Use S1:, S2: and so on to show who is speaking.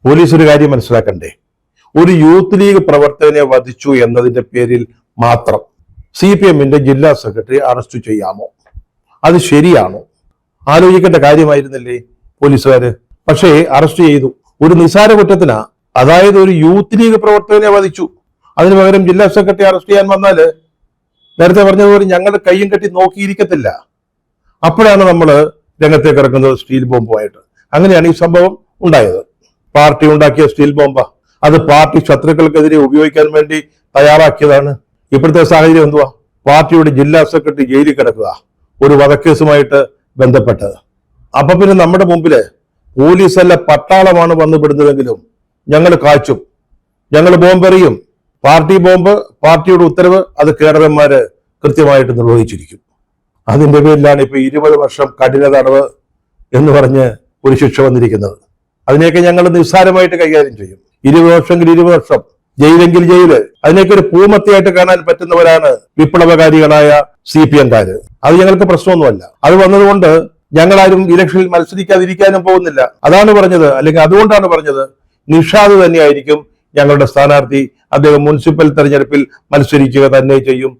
S1: Police ഒരു കാര്യം മനസ്സിലാക്കണ്ടേ? ഒരു യൂത്ത് ലീഗ് പ്രവർത്തകനെ വധിച്ചു എന്നതിന്റെ പേരിൽ മാത്രം CPM-ന്റെ ജില്ലാ സെക്രട്ടറി അറസ്റ്റ് ചെയ്യാമോ? അത് ശരിയാണോ? ആലോചിക്കേണ്ട കാര്യമായിരുന്നില്ലേ പോലീസുകാര്? പക്ഷേ അറസ്റ്റ് ചെയ്തു. ഒരു നിസാര കുറ്റത്തിനാ. അതായത് ഒരു യൂത്ത് ലീഗ് പ്രവർത്തകനെ വധിച്ചു, അതിനു പകരം ജില്ലാ സെക്രട്ടറി അറസ്റ്റ് ചെയ്യാൻ വന്നാല് നേരത്തെ പറഞ്ഞതുപോലെ ഞങ്ങളുടെ കയ്യും കെട്ടി നോക്കിയിരിക്കത്തില്ല. അപ്പോഴാണ് നമ്മൾ രംഗത്തേക്ക് ഇറക്കുന്നത് സ്റ്റീൽ ബോംബുമായിട്ട്. അങ്ങനെയാണ് ഈ സംഭവം ഉണ്ടായത്. പാർട്ടി ഉണ്ടാക്കിയ സ്റ്റീൽ ബോംബ, അത് പാർട്ടി ശത്രുക്കൾക്കെതിരെ ഉപയോഗിക്കാൻ വേണ്ടി തയ്യാറാക്കിയതാണ്. ഇപ്പോഴത്തെ സാഹചര്യം എന്തുവാ? പാർട്ടിയുടെ ജില്ലാ സെക്രട്ടറി ജയിലിൽ കിടക്കുക, ഒരു വധക്കേസുമായിട്ട് ബന്ധപ്പെട്ടത്. അപ്പൊ പിന്നെ നമ്മുടെ മുമ്പില് പോലീസല്ല പട്ടാളമാണ് വന്നുപെടുന്നതെങ്കിലും ഞങ്ങൾ കാച്ചും, ഞങ്ങൾ ബോംബെറിയും. പാർട്ടി ബോംബ്, പാർട്ടിയുടെ ഉത്തരവ്, അത് കേഡർമാര് കൃത്യമായിട്ട് നിർവഹിച്ചിരിക്കും. അതിന്റെ പേരിലാണ് ഇപ്പൊ 20 വർഷം കഠിന തടവ് എന്ന് പറഞ്ഞ് ഒരു ശിക്ഷ വന്നിരിക്കുന്നത്. അതിനെയൊക്കെ ഞങ്ങൾ നിസ്സാരമായിട്ട് കൈകാര്യം ചെയ്യും. 20 വർഷമെങ്കിൽ 20 വർഷം, ജയിലെങ്കിൽ ജയില്. അതിനെയൊക്കെ ഒരു പൂമത്തിയായിട്ട് കാണാൻ പറ്റുന്നവരാണ് വിപ്ലവകാരികളായ CPM-കാര്. അത് ഞങ്ങൾക്ക് പ്രശ്നമൊന്നുമല്ല. അത് വന്നതുകൊണ്ട് ഞങ്ങളാരും ഇലക്ഷനിൽ മത്സരിക്കാതിരിക്കാനും പോകുന്നില്ല. അതാണ് പറഞ്ഞത്. അല്ലെങ്കിൽ അതുകൊണ്ടാണ് പറഞ്ഞത് നിഷാദ് തന്നെയായിരിക്കും ഞങ്ങളുടെ സ്ഥാനാർത്ഥി. അദ്ദേഹം മുനിസിപ്പൽ തെരഞ്ഞെടുപ്പിൽ മത്സരിക്കുക തന്നെ ചെയ്യും.